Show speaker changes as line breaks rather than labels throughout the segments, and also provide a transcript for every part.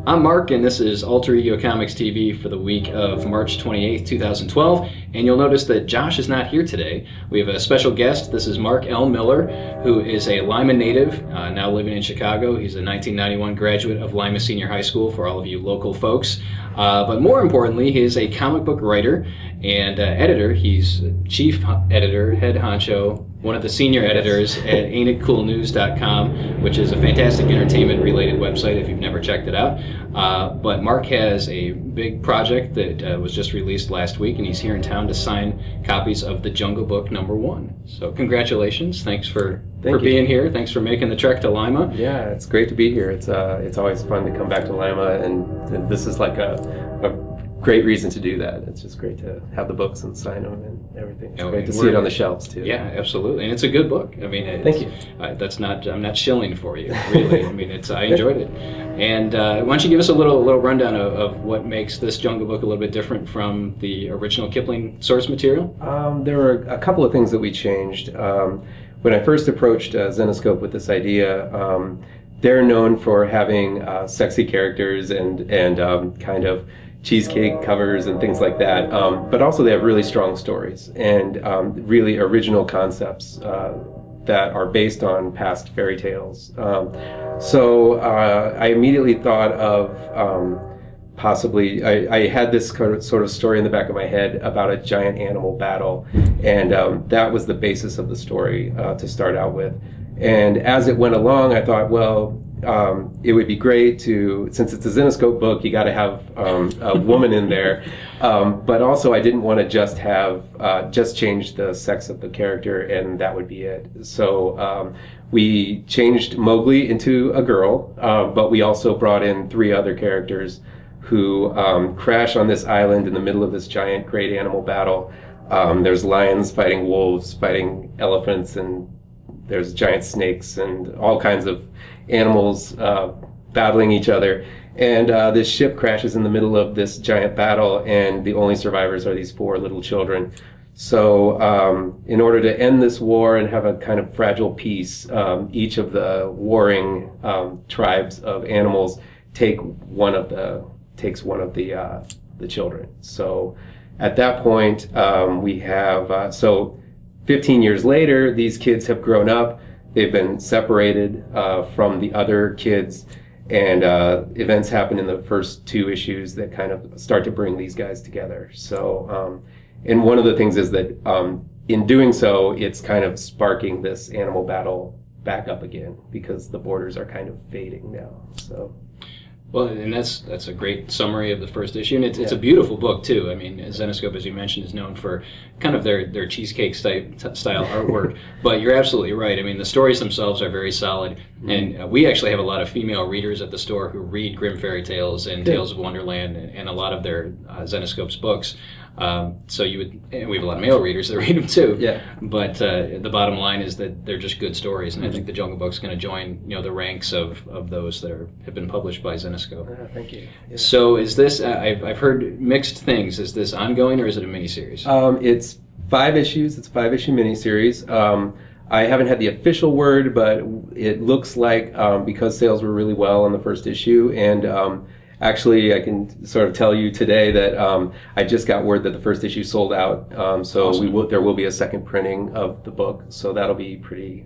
I'm Mark, and this is Alter Ego Comics TV for the week of March 28th, 2012. And you'll notice that Josh is not here today. We have a special guest. This is Mark L. Miller, who is a Lima native, now living in Chicago. He's a 1991 graduate of Lima Senior High School, for all of you local folks. But more importantly, he is a comic book writer and editor. He's chief editor, head honcho, one of the senior editors at AintItCoolNews.com, which is a fantastic entertainment-related website if you've never checked it out. But Mark has a big project that was just released last week, and he's here in town to sign copies of The Jungle Book #1. So congratulations. Thanks for being here. Thanks for making the trek to Lima.
Yeah, it's great to be here. It's always fun to come back to Lima, and this is like a great reason to do that. It's just great to have the books and sign them and everything. It's great to see it on the shelves too.
Yeah, absolutely, and it's a good book. I mean,
thank you.
I'm not shilling for you, really. I mean, I enjoyed it. And why don't you give us a little rundown of what makes this Jungle Book a little bit different from the original Kipling source material?
There were a couple of things that we changed. When I first approached Zenescope with this idea, they're known for having sexy characters and kind of cheesecake covers and things like that, but also they have really strong stories and really original concepts that are based on past fairy tales. So I immediately thought of possibly, I had this sort of story in the back of my head about a giant animal battle, and that was the basis of the story to start out with. And as it went along, I thought, well, it would be great to, since it's a Zenescope book, you got to have a woman in there. But also, I didn't want to just have just change the sex of the character, and that would be it. So we changed Mowgli into a girl, but we also brought in 3 other characters who crash on this island in the middle of this giant great animal battle. There's lions fighting wolves, fighting elephants, and there's giant snakes and all kinds of animals battling each other. And this ship crashes in the middle of this giant battle, and the only survivors are these 4 little children. So in order to end this war and have a kind of fragile peace, each of the warring tribes of animals takes one of the children. So at that point, we have so 15 years later, these kids have grown up. They've been separated from the other kids, and events happen in the first 2 issues that kind of start to bring these guys together. So, and one of the things is that in doing so, it's kind of sparking this animal battle back up again, because the borders are kind of fading now. So.
Well, and that's a great summary of the first issue, and it's a beautiful book too. I mean, Zenescope, as you mentioned, is known for kind of their cheesecake style artwork, but you're absolutely right. I mean, the stories themselves are very solid, and we actually have a lot of female readers at the store who read Grimm fairy tales and Tales of Wonderland and a lot of their Zenescope's books. So we have a lot of male readers that read them too. Yeah. But the bottom line is that they're just good stories, and I think the Jungle Book's going to join the ranks of those that have been published by Zenescope.
Thank you. Yeah.
So is this? I've heard mixed things. Is this ongoing, or is it a miniseries?
It's 5 issues. It's a 5-issue miniseries. I haven't had the official word, but it looks like because sales were really well on the first issue, and actually, I can sort of tell you today that I just got word that the first issue sold out. So awesome. There will be a second printing of the book. So that'll be pretty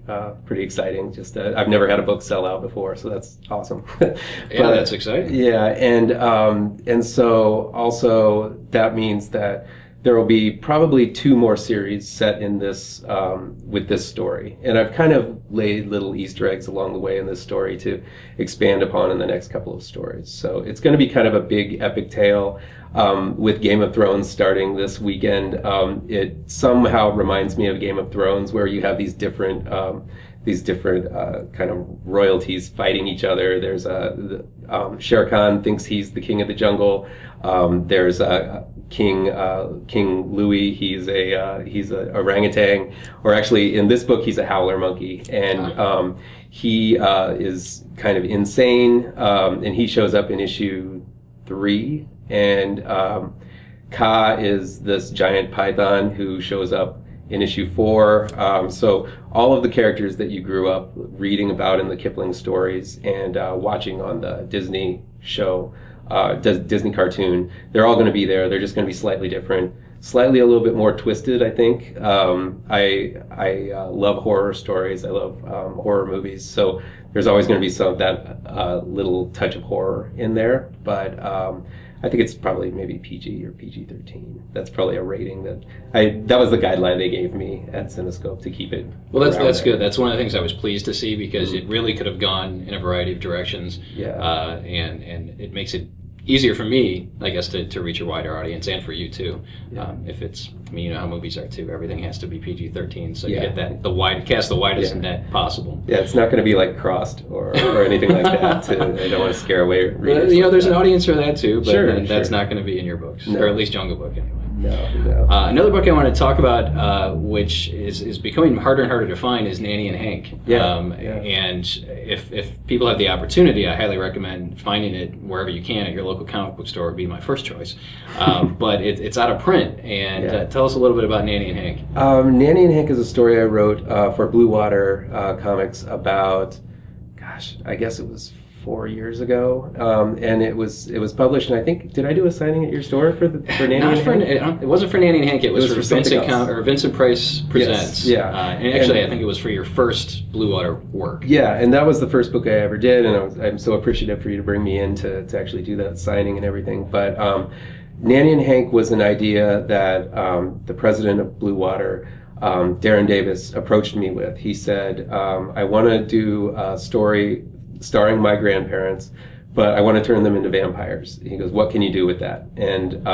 exciting. Just I've never had a book sell out before, so that's awesome.
Yeah, that's exciting.
Yeah, and so also that means that there will be probably 2 more series set in this with this story, and I've kind of laid little Easter eggs along the way in this story to expand upon in the next couple of stories. So it's going to be kind of a big epic tale with Game of Thrones starting this weekend. It somehow reminds me of Game of Thrones, where you have these different kind of royalties fighting each other. There's Shere Khan thinks he's the king of the jungle. There's King Louis. He's a orangutan, or actually in this book he's a howler monkey, and he is kind of insane, and he shows up in issue 3, and Ka is this giant python who shows up in issue 4. So all of the characters that you grew up reading about in the Kipling stories and watching on the Disney show, Disney cartoon, they're all going to be there. They're just going to be slightly different, slightly a little bit more twisted, I think. I love horror stories. I love horror movies. So there's always going to be some of that little touch of horror in there. But I think it's probably maybe PG or PG-13. That's probably a rating that was the guideline they gave me at Zenescope to keep it.
Well, that's good. That's one of the things I was pleased to see, because it really could have gone in a variety of directions.
Yeah.
And it makes it easier for me, I guess, to reach a wider audience, and for you too.
Yeah.
If it's, I mean, you know how movies are too. Everything has to be PG-13, so
Yeah.
you get cast the widest net possible.
Yeah, it's not going to be like Crossed or anything like that. I don't want to scare away readers.
You know,
like
there's
that.
an audience for that too, but
Sure,
that's not going to be in your books,
No.
or at least Jungle Book anyway.
No.
Another book I want to talk about, which is becoming harder and harder to find, is Nanny and Hank.
Yeah.
And if people have the opportunity, I highly recommend finding it wherever you can. At your local comic book store would be my first choice. But it's out of print. And tell us a little bit about Nanny and Hank.
Nanny and Hank is a story I wrote for Blue Water Comics about, gosh, I guess it was 4 years ago, and it was published. And I think, did I do a signing at your store for Nanny and Hank?
It wasn't for Nanny and Hank. It was for
something else.
Vincent Price Presents.
Yes, yeah.
And actually, I think it was for your first Blue Water work.
Yeah, and that was the first book I ever did, and I'm so appreciative for you to bring me in to actually do that signing and everything. But Nanny and Hank was an idea that the president of Blue Water, Darren Davis, approached me with. He said, I want to do a story starring my grandparents, but I want to turn them into vampires. He goes, what can you do with that? And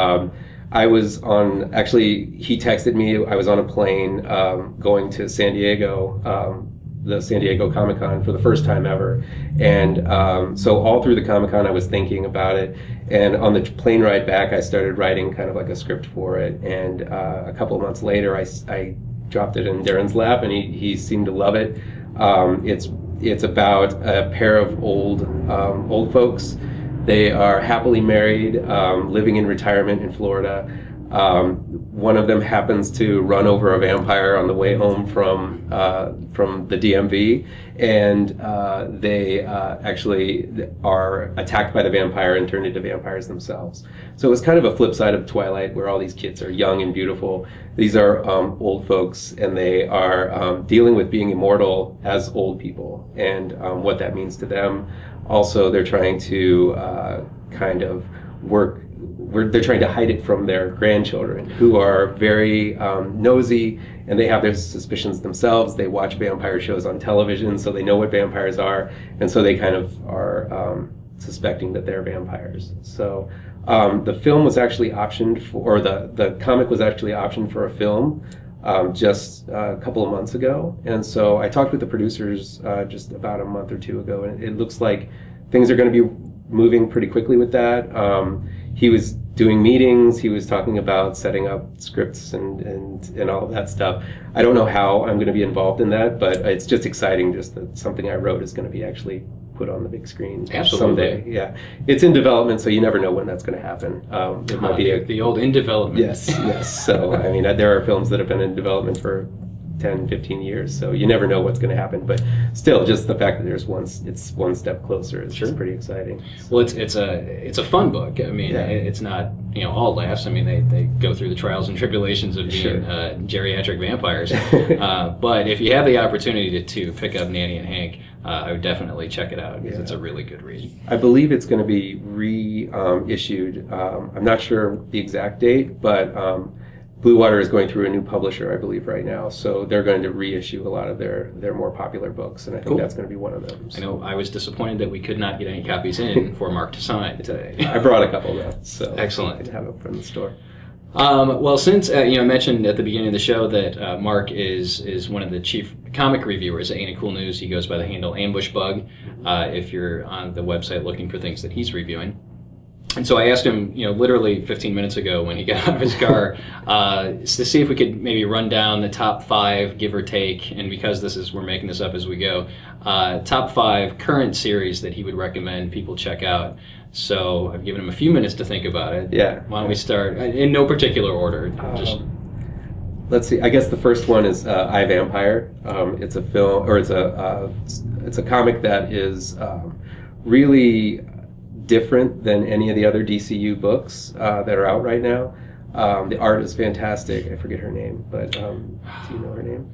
I was on, actually, he texted me, I was on a plane going to San Diego, the San Diego Comic-Con for the first time ever. And so all through the Comic-Con I was thinking about it. And on the plane ride back, I started writing kind of like a script for it. And a couple of months later, I dropped it in Darren's lap, and he seemed to love it. It's about a pair of old folks. They are happily married, living in retirement in Florida. One of them happens to run over a vampire on the way home from the DMV, and they actually are attacked by the vampire and turned into vampires themselves. So it was kind of a flip side of Twilight, where all these kids are young and beautiful. These are old folks, and they are dealing with being immortal as old people, and what that means to them. Also, they're trying to kind of they're trying to hide it from their grandchildren, who are very nosy, and they have their suspicions themselves. They watch vampire shows on television, so they know what vampires are, and so they kind of are suspecting that they're vampires. So the film was actually optioned for, or the comic was actually optioned for a film just a couple of months ago. And so I talked with the producers just about a month or two ago, and it looks like things are going to be moving pretty quickly with that. He was doing meetings, he was talking about setting up scripts and all of that stuff. I don't know how I'm going to be involved in that, but it's just exciting just that something I wrote is going to be actually put on the big screen someday. Yeah, it's in development, so you never know when that's going to happen. It might be
the old in development.
Yes. So I mean, there are films that have been in development for 10, 15 years, so you never know what's going to happen. But still, just the fact that it's one step closer is just pretty exciting.
Well, it's a fun book. I mean, it's not all laughs. I mean, they go through the trials and tribulations of being geriatric vampires. But if you have the opportunity to pick up Nanny and Hank, I would definitely check it out, because it's a really good read. I
believe it's going to be reissued. I'm not sure the exact date, but Blue Water is going through a new publisher, I believe, right now. So they're going to reissue a lot of their more popular books, and I think that's going to be one of them. So.
I know I was disappointed that we could not get any copies in for Marc to sign today.
I brought a couple though, so
excellent.
I could have them from the store.
Well, since I mentioned at the beginning of the show that Marc is one of the chief comic reviewers at Ain't It Cool News. He goes by the handle Ambush Bug. If you're on the website looking for things that he's reviewing. And so I asked him, literally 15 minutes ago when he got out of his car, to see if we could maybe run down the top 5, give or take, and because we're making this up as we go, top 5 current series that he would recommend people check out. So I've given him a few minutes to think about it.
Yeah.
Why don't we start in no particular order?
let's see. I guess the first one is I, Vampire. It's a film, or it's a comic that is really different than any of the other DCU books that are out right now. The art is fantastic. I forget her name, but do you know her name?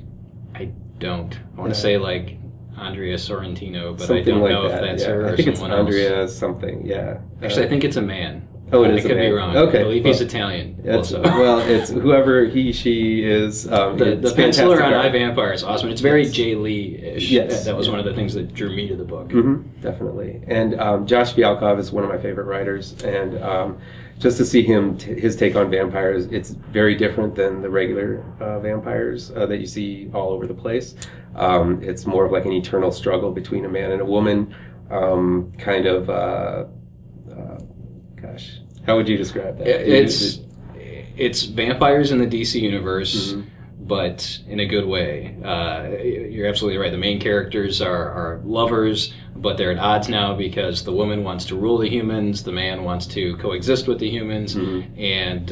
I don't. I want to say like Andrea Sorrentino, but
something
I don't
like
know
that.
if that's
yeah.
her or
I think
someone
it's Andrea
else.
something. Yeah.
Actually, I think it's a man.
Oh, it is
I could
a man.
be wrong.
Okay.
I believe he's Italian. Also.
Well, it's whoever he, she is.
The penciler on I, Vampire is awesome. It's very Jay Lee-ish.
Yes.
That was one of the things that drew me to the book.
Mm-hmm, definitely. And Josh Fialkov is one of my favorite writers. And just to see his take on vampires, it's very different than the regular vampires that you see all over the place. It's more of like an eternal struggle between a man and a woman. Kind of, gosh, how would you describe that?
It's vampires in the DC universe, but in a good way. You're absolutely right. The main characters are lovers, but they're at odds now because the woman wants to rule the humans, the man wants to coexist with the humans, and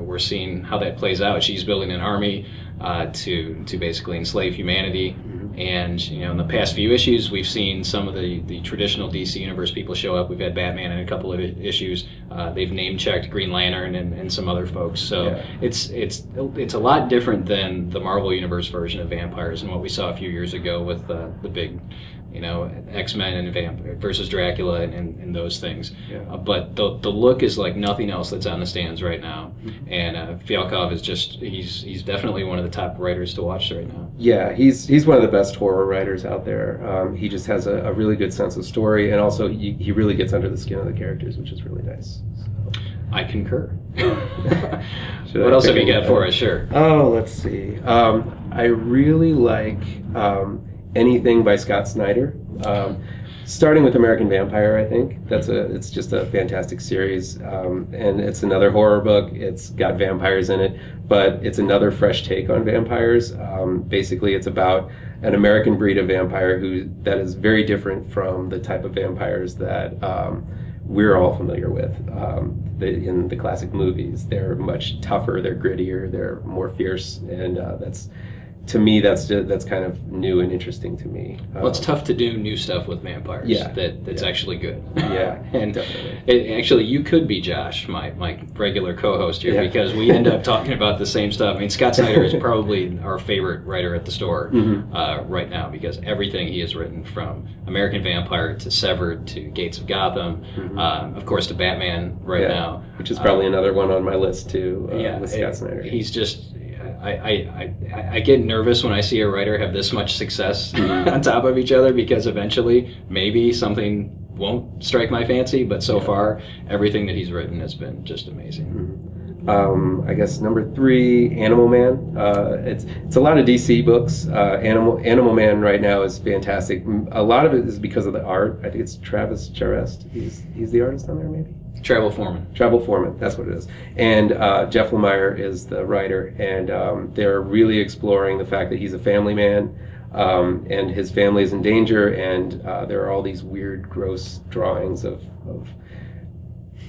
we're seeing how that plays out. She's building an army to basically enslave humanity. And in the past few issues, we've seen some of the traditional DC Universe people show up. We've had Batman in a couple of issues. They've name-checked Green Lantern and some other folks. So it's a lot different than the Marvel Universe version of vampires and what we saw a few years ago with the big, X-Men and versus Dracula and those things. But the look is like nothing else that's on the stands right now. And Fialkov is he's definitely one of the top writers to watch right now.
Yeah, he's one of the best horror writers out there. He just has a really good sense of story, and also he really gets under the skin of the characters, which is really nice. So.
I concur. What else have you got for us? Sure.
Oh, let's see. I really like anything by Scott Snyder. Starting with American Vampire, I think it's just a fantastic series, and it's another horror book. It's got vampires in it, but it's another fresh take on vampires. Basically, it's about an American breed of vampire that is very different from the type of vampires that we're all familiar with in the classic movies. They're much tougher, they're grittier, they're more fierce, and to me, that's kind of new and interesting to me.
Well, it's tough to do new stuff with vampires. That's actually good.
Yeah,
and
definitely.
Actually, you could be Josh, my regular co-host here, because we end up talking about the same stuff. I mean, Scott Snyder is probably our favorite writer at the store right now, because everything he has written, from American Vampire to Severed to Gates of Gotham, of course, to Batman now,
which is probably another one on my list too. With Scott Snyder,
he's just. I get nervous when I see a writer have this much success on top of each other, because eventually maybe something won't strike my fancy, but so far everything that he's written has been just amazing.
I guess number 3, Animal Man. It's a lot of DC books. Animal Man right now is fantastic. A lot of it is because of the art. I think it's Travis Charest. He's the artist on there, maybe.
Travel Foreman, that's what it is. And Jeff Lemire is the writer, and they're really exploring the fact that he's a family man, and his family is in danger, and there are all these weird, gross drawings of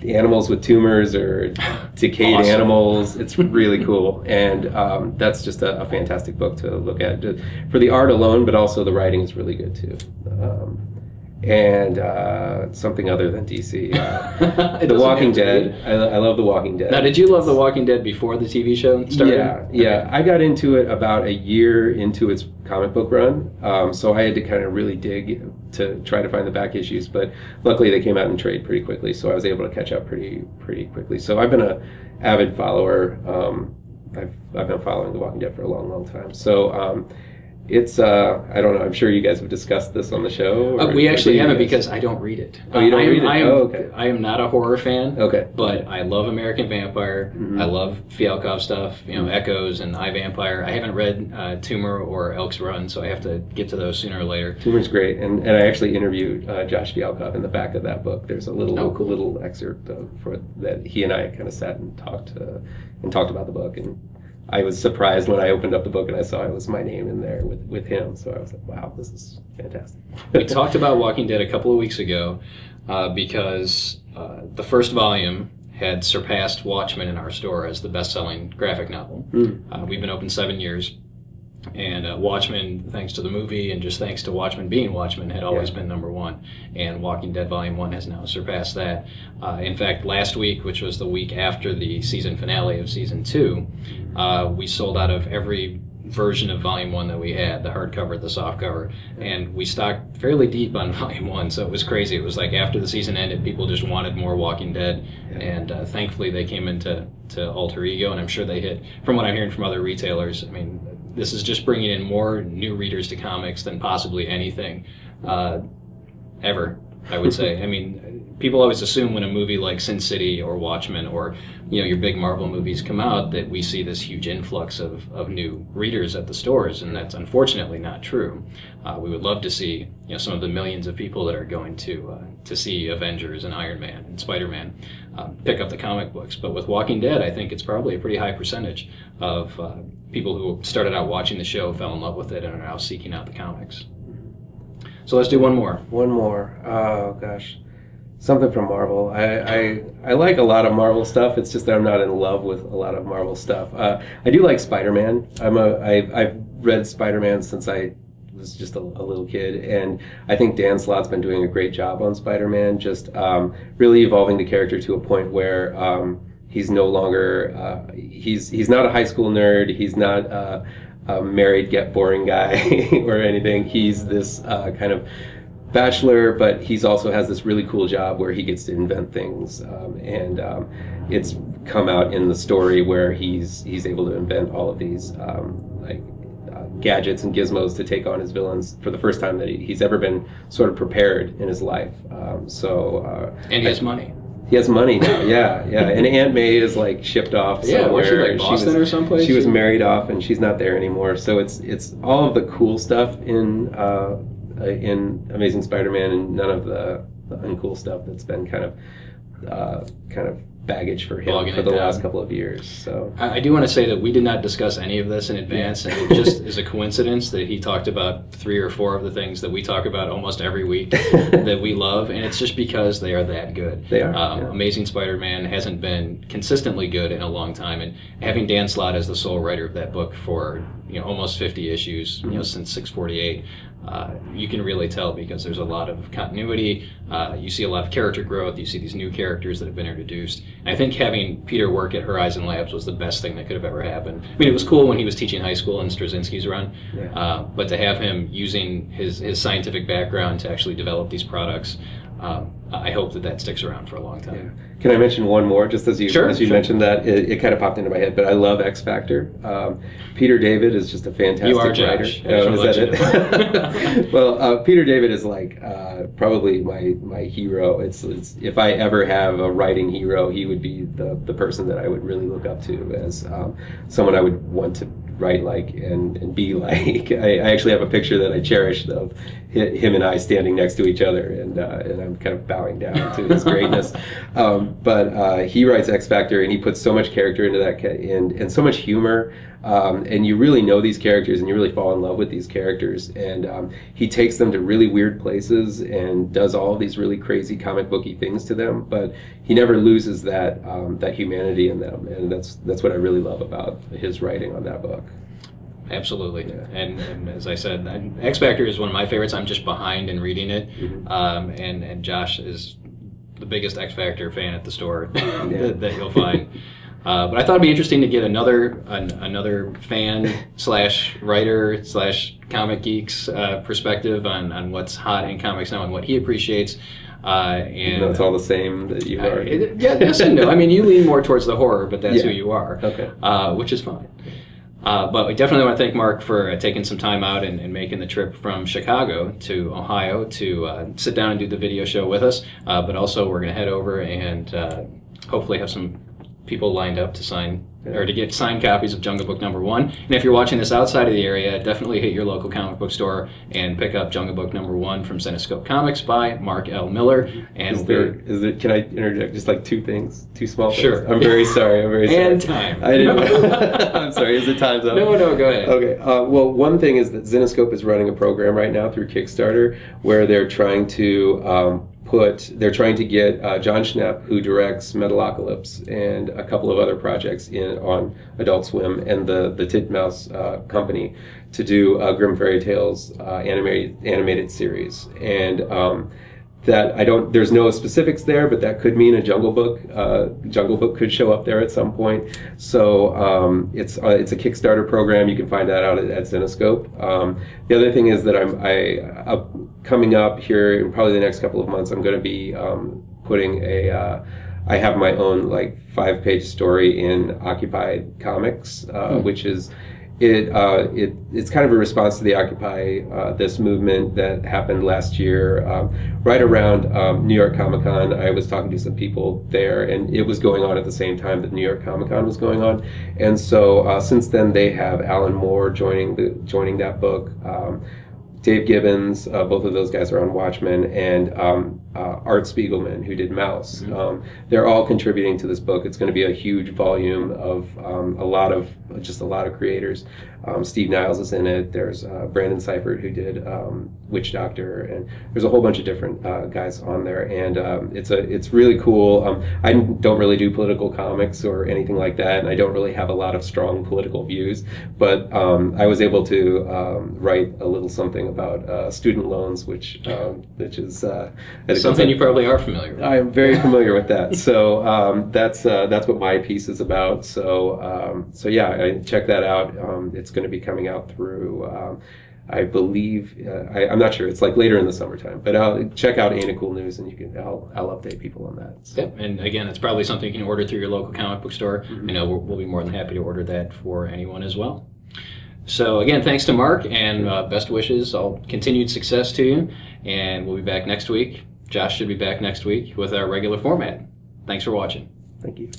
animals with tumors or decayed animals. It's really cool, and that's just a fantastic book to look at for the art alone, but also the writing is really good too. And something other than DC. The Walking Dead. I love The Walking Dead. Now, did you love The Walking Dead before the TV show started?
Yeah. I got into it about a year into its comic book run, so I had to kind of really dig to try to find the back issues, but luckily they came out in trade pretty quickly, so I was able to catch up pretty quickly. So I've been an avid follower. I've been following The Walking Dead for a long time. So it's I don't know. I'm sure you guys have discussed this on the show.
We actually haven't, because I don't read it.
Oh, you don't read it? Okay.
I am not a horror fan.
Okay.
But I love American Vampire. I love Fialkov stuff. Echoes and I, Vampire. I haven't read Tumor or Elk's Run, so I have to get to those sooner or later.
Tumor's great, and I actually interviewed Josh Fialkov in the back of that book. There's a little excerpt that he and I kind of sat and talked about the book, and I was surprised when I opened up the book and I saw it was my name in there with him. So I was like, wow, this is fantastic.
We talked about Walking Dead a couple of weeks ago because the first volume had surpassed Watchmen in our store as the best-selling graphic novel. We've been open 7 years, and Watchmen, thanks to the movie and just thanks to Watchmen being Watchmen, had always been #1. And Walking Dead Volume 1 has now surpassed that. In fact, last week, which was the week after the season finale of Season 2, we sold out of every version of Volume 1 that we had, the hardcover, the softcover, and we stocked fairly deep on Volume 1, so it was crazy. It was like after the season ended, people just wanted more Walking Dead, and thankfully they came into Alter Ego, and I'm sure they hit, from what I'm hearing from other retailers, I mean, this is just bringing in more new readers to comics than possibly anything ever, I would say. I mean, people always assume when a movie like Sin City or Watchmen or your big Marvel movies come out that we see this huge influx of new readers at the stores, and that's unfortunately not true. We would love to see some of the millions of people that are going to see Avengers and Iron Man and Spider-Man pick up the comic books. But with Walking Dead, I think it's probably a pretty high percentage of people who started out watching the show, fell in love with it, and are now seeking out the comics. So let's do one more.
One more. Oh gosh, something from Marvel. I like a lot of Marvel stuff. It's just that I'm not in love with a lot of Marvel stuff. I do like Spider-Man. I've read Spider-Man since I was just a little kid, and I think Dan Slott's been doing a great job on Spider-Man. Just really evolving the character to a point where he's no longer he's not a high school nerd. He's not a married, get boring guy or anything. He's this kind of bachelor, but he's also has this really cool job where he gets to invent things, and it's come out in the story where he's able to invent all of these gadgets and gizmos to take on his villains for the first time that he's ever been sort of prepared in his life.
And he has money.
He has money now, yeah. And Aunt May is like shipped off somewhere.
Yeah, was she like Boston or someplace?
She was married off, and she's not there anymore. So it's all of the cool stuff in Amazing Spider-Man, and none of the uncool stuff that's been kind of baggage for him for the last couple of years. So
I do want to say that we did not discuss any of this in advance, and it just is a coincidence that he talked about 3 or 4 of the things that we talk about almost every week that we love, and it's just because they are that good.
They are.
Amazing Spider-Man hasn't been consistently good in a long time, and having Dan Slott as the sole writer of that book for almost 50 issues, since 648. You can really tell because there's a lot of continuity. You see a lot of character growth. You see these new characters that have been introduced. And I think having Peter work at Horizon Labs was the best thing that could have ever happened. I mean, it was cool when he was teaching high school in Straczynski's run, but to have him using his scientific background to actually develop these products, I hope that sticks around for a long time.
Yeah. Can I mention one more? Just as you mentioned that, it kind of popped into my head, but I love X Factor. Peter David is just a fantastic writer.
Is that
it? Well, Peter David is like probably my hero. It's if I ever have a writing hero, he would be the person that I would really look up to as someone I would want to write like and be like. I actually have a picture that I cherish of him and I standing next to each other, and I'm kind of bowing down to his greatness. But he writes X Factor, and he puts so much character into that, and so much humor, and you really know these characters, and you really fall in love with these characters, and he takes them to really weird places and does all of these really crazy comic booky things to them, but he never loses that humanity in them, and that's what I really love about his writing on that book.
Absolutely, and as I said, X Factor is one of my favorites. I'm just behind in reading it, and Josh is the biggest X Factor fan at the store that you'll find. But I thought it'd be interesting to get another fan / writer / comic geek's perspective on what's hot in comics now and what he appreciates. And
it's all the same that you are.
Yes and no. I mean, you lean more towards the horror, but that's who you are.
Okay.
Which is fine. But we definitely want to thank Marc for taking some time out and making the trip from Chicago to Ohio to sit down and do the video show with us. But also we're going to head over and hopefully have some people lined up to sign or to get signed copies of Jungle Book #1. And if you're watching this outside of the area, definitely hit your local comic book store and pick up Jungle Book #1 from Zenescope Comics by Marc L. Miller. And
is there, can I interject just like 2 things, 2 small things?
Sure.
I'm very sorry.
And time.
I didn't. I'm sorry. Is it time's up?
No, go ahead.
Okay. Well, one thing is that Zenescope is running a program right now through Kickstarter where they're trying to they're trying to get John Schnepp, who directs Metalocalypse and a couple of other projects on Adult Swim and the Titmouse company, to do Grimm Fairy Tales animated series. And there's no specifics there, but that could mean a Jungle Book. Jungle Book could show up there at some point. So it's a Kickstarter program. You can find that out at Zenescope. The other thing is that I'm coming up here in probably the next couple of months. I'm going to be putting I have my own like 5-page story in Occupied Comics, which is. It's kind of a response to the Occupy This movement that happened last year, right around New York Comic Con. I was talking to some people there, and it was going on at the same time that New York Comic Con was going on. And so since then, they have Alan Moore joining that book. Dave Gibbons, both of those guys are on Watchmen, and Art Spiegelman, who did Mouse. They're all contributing to this book. It's going to be a huge volume of a lot of creators. Steve Niles is in it. There's Brandon Seifert, who did Witch Doctor, and there's a whole bunch of different guys on there. And it's really cool. I don't really do political comics or anything like that, and I don't really have a lot of strong political views. But I was able to write a little something about student loans, which is
something you probably are familiar with.
I am very familiar with that. So that's what my piece is about. So yeah, check that out. It's going to be coming out through, I believe, I'm not sure. It's like later in the summertime. But I'll check out Ain't It Cool News, and I'll update people on that. So.
Yep. And again, it's probably something you can order through your local comic book store. I know we'll be more than happy to order that for anyone as well. So again, thanks to Marc, and best wishes, all continued success to you. And we'll be back next week. Josh should be back next week with our regular format. Thanks for watching.
Thank you.